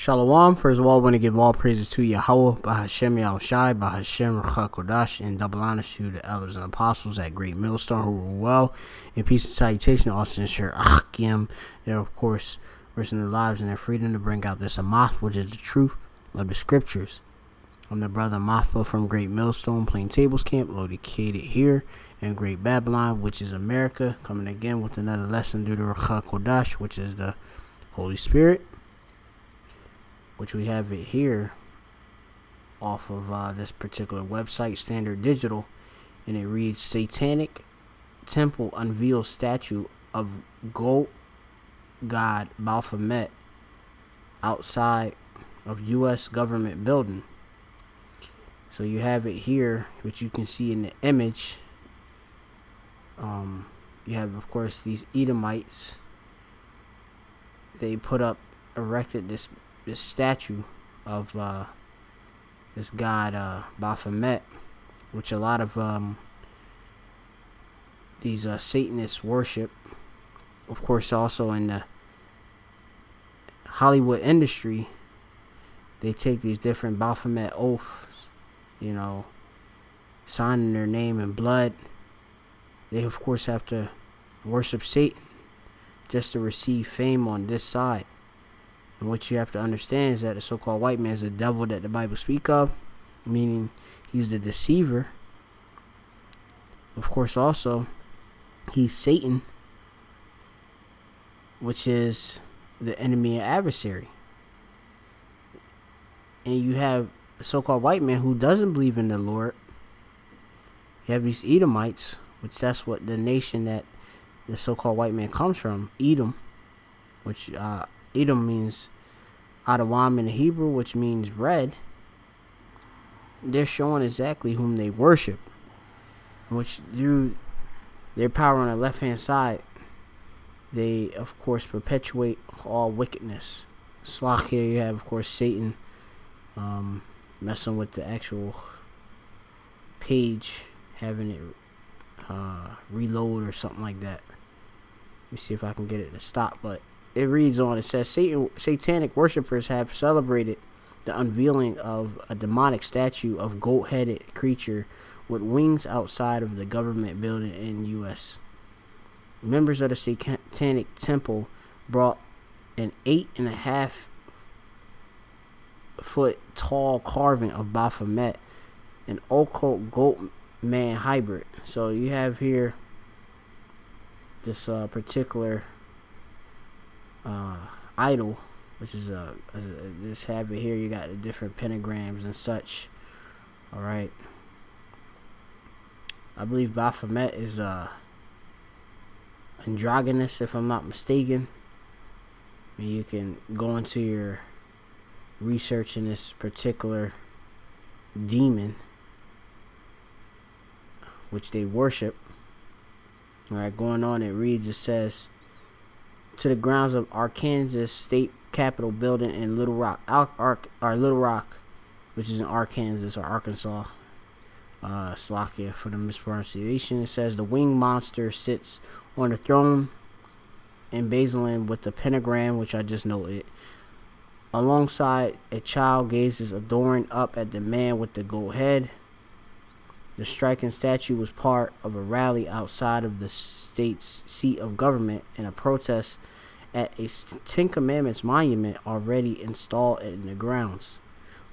Shalom. First of all, I want to give all praises to Yahweh, Bahashem Yahushai, Bahashem Ruach Kodash, and double honors to the elders and apostles at Great Millstone who rule well. In peace and salutation, all sincere Achim. They're, of course, risking their lives and their freedom to bring out this Amath, which is the truth of the scriptures. I'm the brother Mathpa from Great Millstone, Plain Tables Camp, located here in Great Babylon, which is America, coming again with another lesson due to Ruach Kodash, which is the Holy Spirit, which we have it here off of this particular website, Standard Digital, and it reads, Satanic Temple unveils statue of goat god Baphomet outside of U.S. government building. So you have it here, which you can see in the image. You have, of course, these Edomites. They erected this statue of this god Baphomet, which a lot of these Satanists worship. Of course, also in the Hollywood industry, they take these different Baphomet oaths, signing their name in blood. They, of course, have to worship Satan just to receive fame on this side. And what you have to understand is that the so-called white man is the devil that the Bible speaks of, meaning he's the deceiver. Of course, also, he's Satan, which is the enemy and adversary. And you have a so-called white man who doesn't believe in the Lord. You have these Edomites, which that's what the nation that the so-called white man comes from, Edom, which Edom means Adawam in the Hebrew, which means red. They're showing exactly whom they worship, which through their power on the left-hand side, they, of course, perpetuate all wickedness. Slack here, you have, of course, Satan messing with the actual page, having it reload or something like that. Let me see if I can get it to stop, but it reads on. It says, Satanic worshippers have celebrated the unveiling of a demonic statue of goat-headed creature with wings outside of the government building in U.S. Members of the Satanic Temple brought an 8.5-foot tall carving of Baphomet, an occult goat man hybrid. So you have here this particular idol, which is this have it here. You got the different pentagrams and such. All right, I believe Baphomet is androgynous, if I'm not mistaken. I mean, you can go into your research in this particular demon, which they worship. All right, going on, it reads, it says, to the grounds of Arkansas State Capitol building in Little Rock, Little Rock, which is in Arkansas or Arkansas. Slovakia for the mispronunciation. It says the winged monster sits on the throne in Basilan with the pentagram, which I just noted. Alongside a child gazes adoring up at the man with the gold head. The striking statue was part of a rally outside of the state's seat of government in a protest at a Ten Commandments monument already installed in the grounds.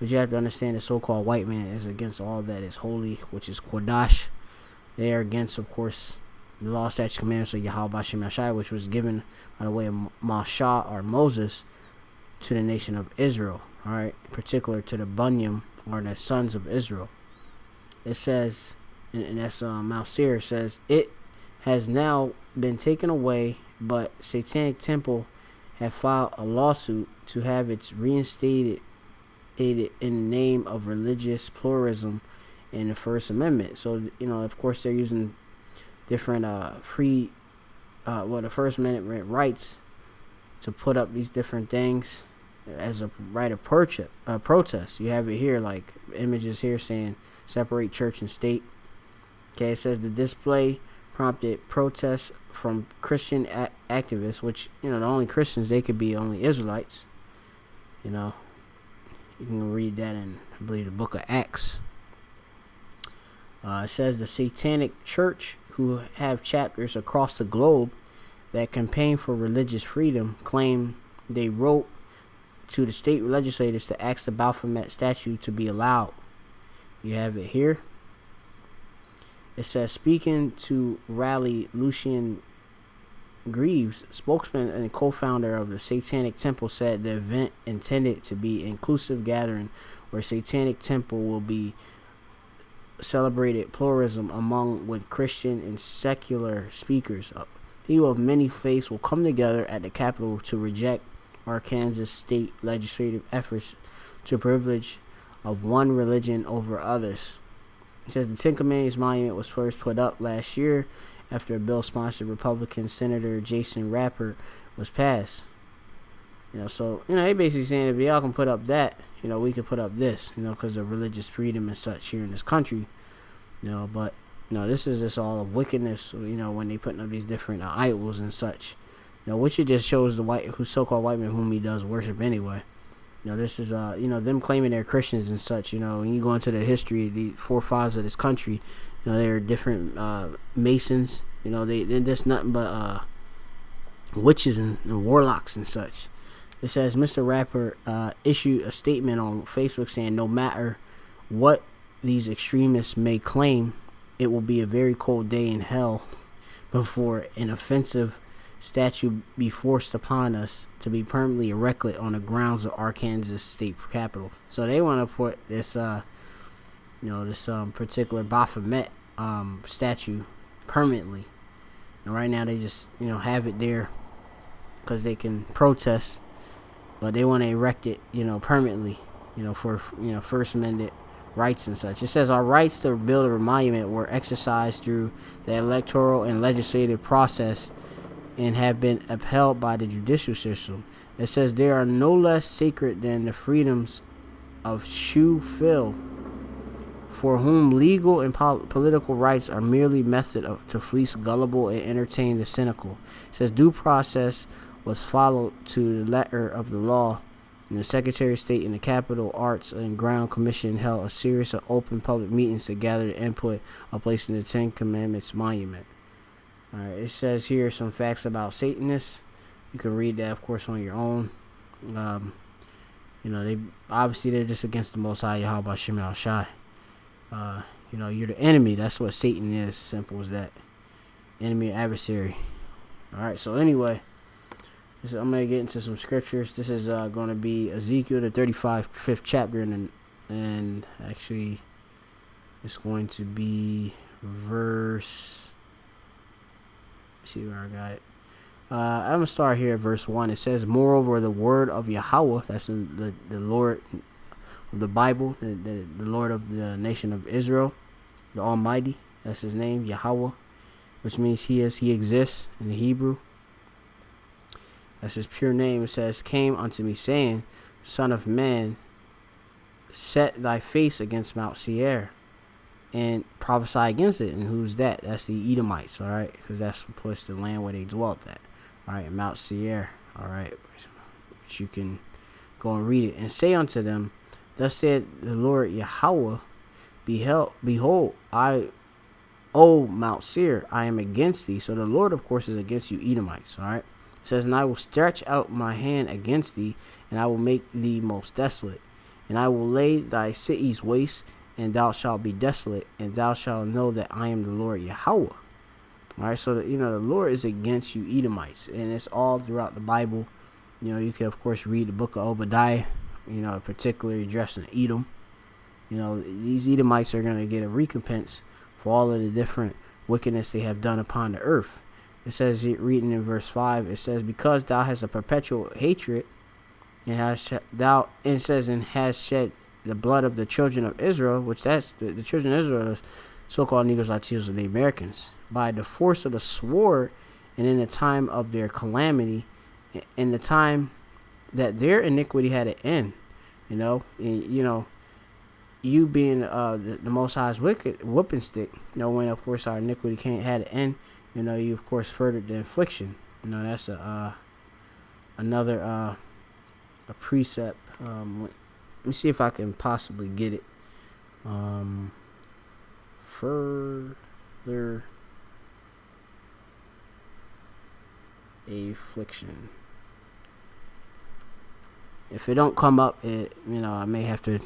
But you have to understand the so-called white man is against all that is holy, which is Kodash. They are against, of course, the law, statutes, commandments of Yahweh Bashem Yashai, which was given by the way of Mashah or Moses to the nation of Israel. All right, in particular to the Bunyam or the sons of Israel. It says, and that's Mount Seir says, it has now been taken away, but Satanic Temple have filed a lawsuit to have it reinstated in the name of religious pluralism in the First Amendment. So, of course, they're using different the First Amendment rights to put up these different things as a right of protest. You have it here, like images here saying separate church and state. Okay, it says the display prompted protests from Christian activists, which, the only Christians, they could be only Israelites. You know, you can read that in, I believe, the book of Acts. It says the Satanic Church, who have chapters across the globe that campaign for religious freedom, claim they wrote to the state legislators to ask the Baphomet statue to be allowed. You have it here. It says, speaking to rally, Lucian Greaves, spokesman and co-founder of the Satanic Temple, said the event, intended to be an inclusive gathering where Satanic Temple will be celebrated pluralism among with Christian and secular speakers. People of many faiths will come together at the Capitol to reject Arkansas state legislative efforts to privilege of one religion over others. It says the Ten Commandments Monument was first put up last year after a bill sponsored Republican Senator Jason Rapper was passed. So they basically saying if y'all can put up that, we can put up this, because of religious freedom and such here in this country. But this is just all of wickedness. When they putting up these different idols and such. Which it just shows who so-called white man whom he does worship anyway. This is them claiming they're Christians and such. When you go into the history, the forefathers of this country, they're different Masons. They're just nothing but witches and warlocks and such. It says Mr. Rapper issued a statement on Facebook saying no matter what these extremists may claim, it will be a very cold day in hell before an offensive statue be forced upon us to be permanently erected on the grounds of Arkansas state capitol. So they want to put this particular Baphomet statue permanently. And right now they just have it there because they can protest, but they want to erect it permanently for First Amendment rights and such. It says our rights to build a monument were exercised through the electoral and legislative process and have been upheld by the judicial system. It says they are no less sacred than the freedoms of Shu Phil, for whom legal and political rights are merely method to fleece gullible and entertain the cynical. It says due process was followed to the letter of the law, and the Secretary of State and the Capitol Arts and Ground Commission held a series of open public meetings to gather the input on placing the Ten Commandments Monument. Alright, it says here some facts about Satanists. You can read that, of course, on your own. They're just against the Most High Yahweh Shem Al Shai. You're the enemy. That's what Satan is. Simple as that. Enemy or adversary. Alright, so anyway, I'm going to get into some scriptures. This is going to be Ezekiel, the 35th chapter, and actually it's going to be verse... see where I got it. I'm going to start here at verse 1. It says, moreover, the word of Yahweh, that's the Lord of the Bible, the Lord of the nation of Israel, the Almighty, that's his name, Yahweh, which means he exists in the Hebrew. That's his pure name. It says, came unto me, saying, Son of man, set thy face against Mount Seir, and prophesy against it. And who's that? That's the Edomites, all right? Because that's the land where they dwelt at. All right, Mount Seir, all right? Which you can go and read it. And say unto them, thus said the Lord Yahweh, behold, O Mount Seir, I am against thee. So the Lord, of course, is against you Edomites, all right? It says, and I will stretch out my hand against thee, and I will make thee most desolate. And I will lay thy cities waste, and thou shalt be desolate, and thou shalt know that I am the Lord Yahweh. Alright, so the Lord is against you Edomites, and it's all throughout the Bible. You can of course read the book of Obadiah, particularly addressing Edom. These Edomites are going to get a recompense for all of the different wickedness they have done upon the earth. It says, reading in verse 5, it says, because thou hast a perpetual hatred, and has shed the blood of the children of Israel, which that's the children of Israel, is so-called Negroes, Latinos, and the Americans, by the force of the sword, and in the time of their calamity, in the time that their iniquity had an end. You being the Most High's wicked whooping stick, when of course our iniquity can't had an end, you of course furthered the affliction. That's another a precept Let me see if I can possibly get it. Further affliction. If it don't come up, I may have to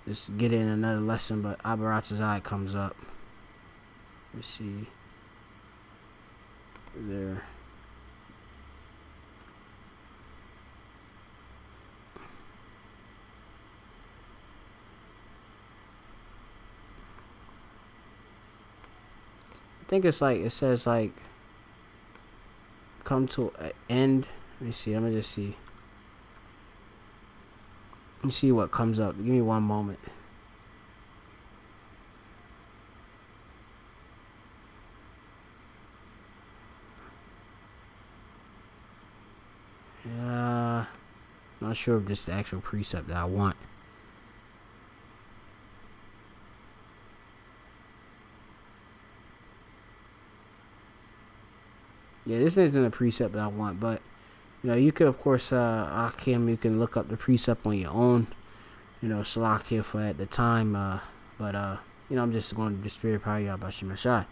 just get in another lesson. But Abaratazai comes up. Let me see. There. I think it's like, it says like come to an end. Let me see. Let me just see. Let me see what comes up. Give me one moment. Not sure if this is the actual precept that I want. Yeah, this isn't a precept that I want, but you could, of course, Akim, you can look up the precept on your own. Salakia for at the time. But I'm just going to the spirit power Yahweh Shai.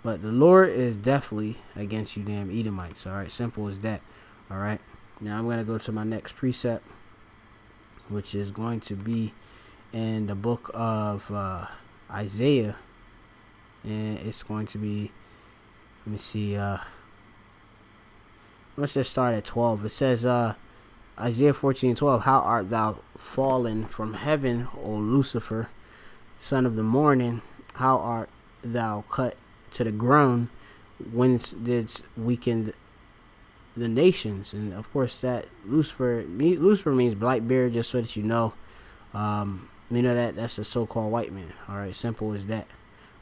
But the Lord is definitely against you damn Edomites. All right, simple as that. All right. Now I'm going to go to my next precept, which is going to be in the book of Isaiah, and it's going to be, let me see, let's just start at 12. It says, Isaiah 14:12, how art thou fallen from heaven, O Lucifer, son of the morning? How art thou cut to the ground? Whence didst weaken the nations? And of course, that Lucifer means black beard, just so that you know. That's a so-called white man. All right, simple as that.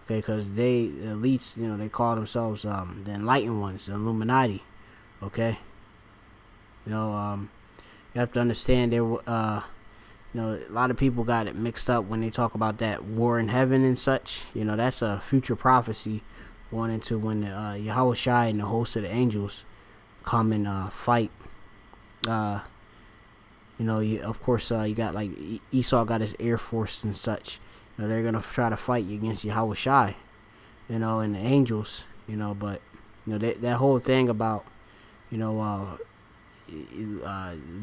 Okay, because the elites, they call themselves the enlightened ones, the Illuminati. Okay, you have to understand there. A lot of people got it mixed up when they talk about that war in heaven and such. That's a future prophecy going into when Yahweh Shai and the host of the angels come and fight. Of course, you got like Esau got his air force and such. They're gonna try to fight you against Yahweh Shai, and the angels. But that whole thing about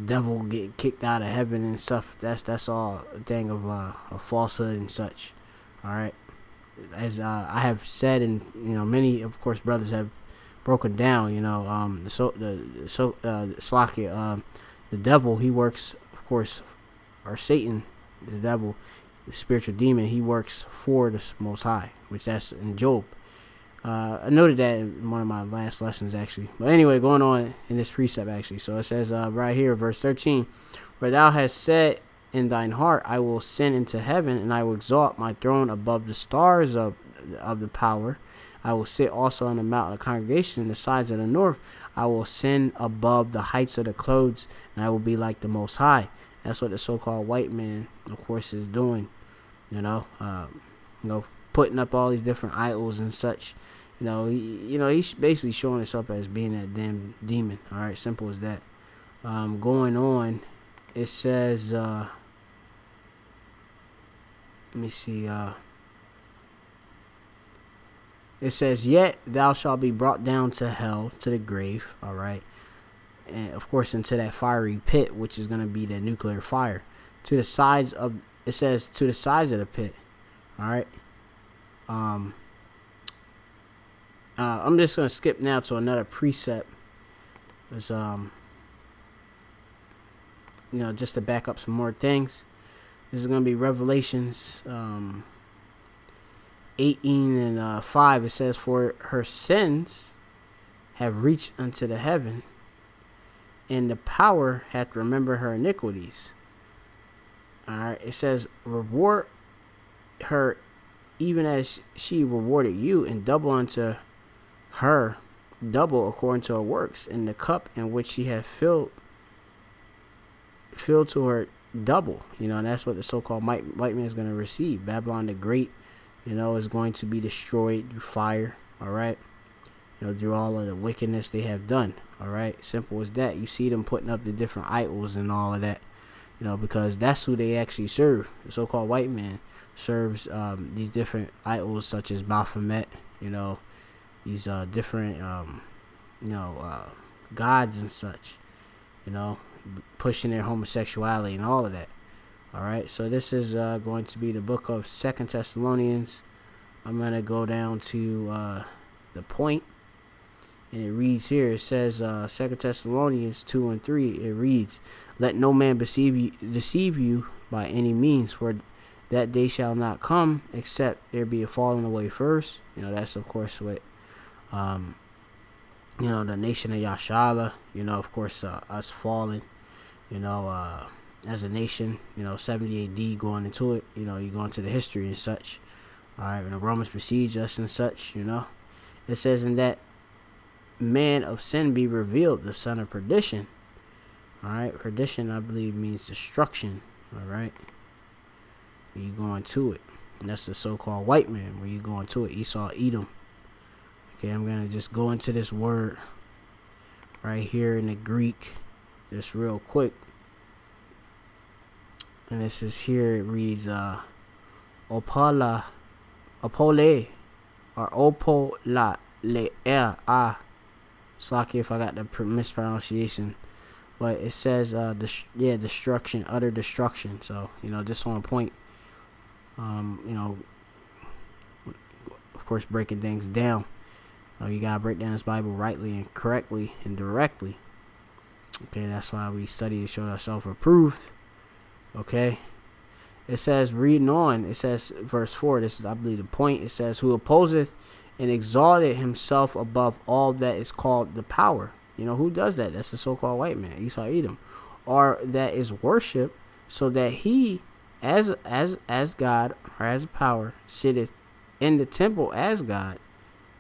devil getting kicked out of heaven and stuff. That's all a thing of a falsehood and such. All right, as I have said, and many of course brothers have broken down. Slakia, the devil, he works, of course, or Satan, the devil, the spiritual demon, he works for the Most High, which that's in Job. I noted that in one of my last lessons, actually. But anyway, going on in this precept, actually. So it says right here, verse 13, where thou hast said in thine heart, I will ascend into heaven, and I will exalt my throne above the stars of the power. I will sit also on the mountain of congregation in the sides of the north. I will ascend above the heights of the clouds, and I will be like the Most High. That's what the so-called white man, of course, is doing. Putting up all these different idols and such. He's basically showing himself as being that damn demon. All right, simple as that. Going on, it says, let me see. It says, yet thou shalt be brought down to hell, to the grave. All right, and of course into that fiery pit, which is going to be the nuclear fire. To the sides of, it says, to the sides of the pit. All right. I'm just going to skip now to another precept. It's, just to back up some more things. This is going to be Revelations 18 and 5. It says, for her sins have reached unto the heaven, and the power hath remembered her iniquities. All right. It says, reward her even as she rewarded you, and double unto her double according to her works, in the cup in which she hath filled to her double. And that's what the so-called white man is going to receive. Babylon the Great, is going to be destroyed through fire. All right, through all of the wickedness they have done. All right, simple as that. You see them putting up the different idols and all of that. because that's who they actually serve. The so-called white man serves these different idols such as Baphomet, these different gods and such, pushing their homosexuality and all of that. All right, so this is going to be the book of 2 Thessalonians. I'm going to go down to the point, and it reads here. It says 2 Thessalonians 2 and 3. It reads, "Let no man deceive you by any means, for that day shall not come except there be a falling away first." That's of course what the nation of Yashala, of course us falling, as a nation, 70 AD going into it, you go into the history and such. All right, when the Romans besieged us and such, it says, "In that man of sin be revealed, the son of perdition." All right, perdition, I believe, means destruction. All right, when you go into it, and that's the so-called white man, where you go into it, Esau, Edom. Okay, I'm gonna just go into this word right here in the Greek, just real quick. And this is here, it reads opole, or opola le Sorry if I got the mispronunciation, but it says destruction, utter destruction. So just on point, of course, breaking things down. You gotta break down this Bible rightly and correctly and directly. Okay, that's why we study to show ourselves approved. Okay, it says, reading on, it says, verse 4, this is, I believe, the point. It says, "Who opposeth and exalted himself above all that is called the power." Who does that? That's the so-called white man, Esau, Edom. "Or that is worship, so that he, as God, or as a power, sitteth in the temple as God,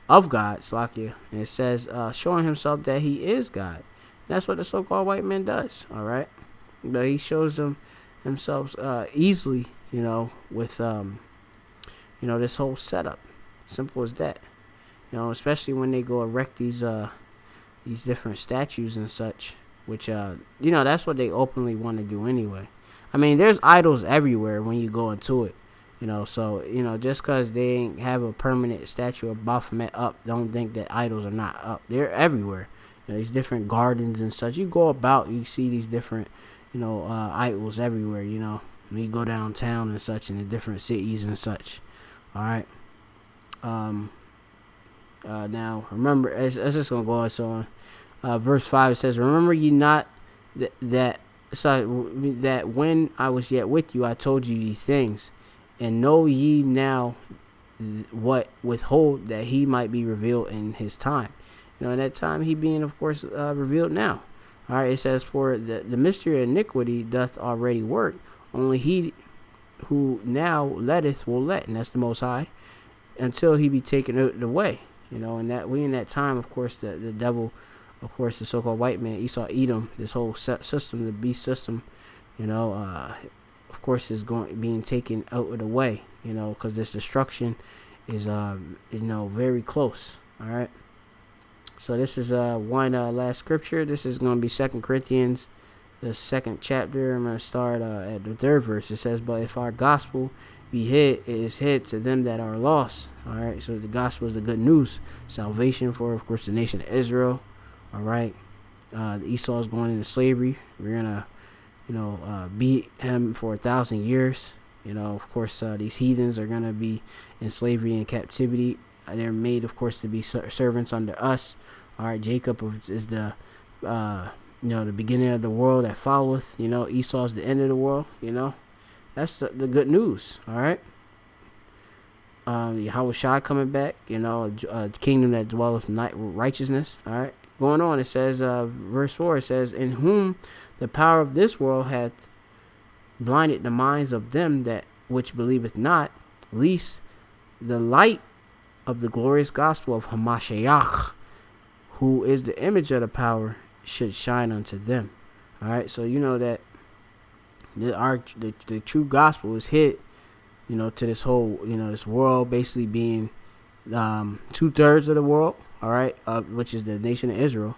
of God," Slakia. And it says, showing himself that he is God. And that's what the so-called white man does. All right, but he shows himself easily, with this whole setup. Simple as that. Especially when they go erect these different statues and such, which that's what they openly want to do anyway. I mean, there's idols everywhere when you go into it. So just because they ain't have a permanent statue of Baphomet up, don't think that idols are not up. They're everywhere. These different gardens and such. You go about, you see these different idols everywhere. When you go downtown and such, in the different cities and such. All right. Now remember, it's just gonna go on. So verse 5, it says, "Remember ye not that when I was yet with you, I told you these things, and know ye now what withhold, that he might be revealed in his time." In that time, he being, of course, revealed now. All right, it says, "For the mystery of iniquity doth already work, only he who now letteth will let," and that's the Most High, "until he be taken out of the way." And that we in that time, of course, the devil, of course, the so-called white man, Esau, Edom, this whole system, the beast system, of course, is being taken out of the way, because this destruction is very close. All right. So this is one last scripture. This is going to be 2 Corinthians, the 2nd chapter. I'm going to start at the 3rd verse. It says, "But if our gospel be hid, it is hid to them that are lost." All right. So the gospel is the good news, salvation for, of course, the nation of Israel. All right. Esau is going into slavery. We're gonna beat him for 1,000 years. Of course, these heathens are gonna be in slavery and captivity. They're made, of course, to be servants under us. All right, Jacob is the the beginning of the world that followeth. Esau is the end of the world. That's the good news. All right. Yahweh Shai coming back. A kingdom that dwelleth righteousness. All right. Going on, it says, verse 4, it says, "In whom the power of this world hath blinded the minds of them that which believeth not, lest the light of the glorious gospel of Hamashiach, who is the image of the power, should shine unto them." All right, so that the true gospel is hid, to this whole, this world basically being 2/3 of the world. All right, which is the nation of Israel,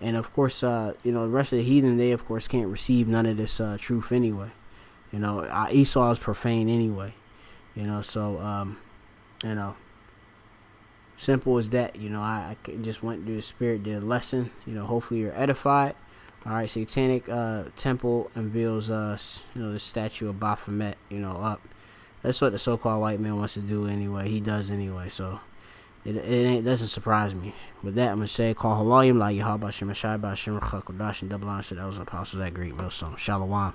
And of course, you know, the rest of the heathen, they of course can't receive none of this truth anyway. You know, Esau is profane anyway. You know, so you know, simple as that. You know, I just went through the spirit, did a lesson. You know, hopefully you're edified. All right, satanic temple unveils you know, the statue of Baphomet. You know, up. That's what the so-called white man wants to do anyway. He does anyway. So it doesn't surprise me. With that, I'm gonna say, call Halayim La Yahweh Shem Shai Ba Shem Chakodash and double honor to those apostles that great Millstone. Shalom.